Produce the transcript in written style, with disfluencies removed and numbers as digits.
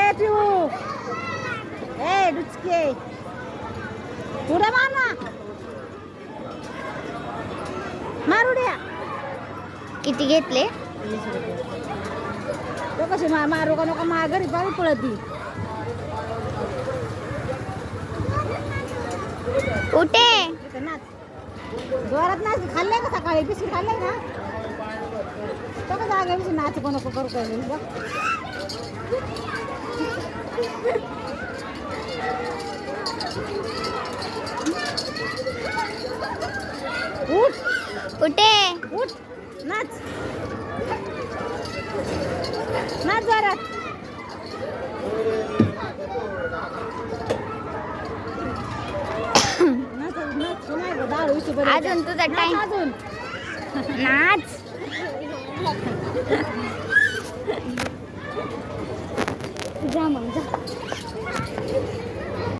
ए पिऊ ए डुचके उड्या मार ना मार उड्या. किती घेतले? तो कशी मारू का नको मा घरी पाणी पळत ती. कुठे नाच जोरात नाच. खाल्लंय का सकाळी बिस्किट खाल्लंय ना. तो का जागा बिस्किट नाच को नको करू काय बघ. उठ कुठे? उठ नाच नाच जोरात. नाच नाच नाही गं डाळ उशी बरं. अजून तुझा नाच टाइम. अजून नाच. जा मग जा.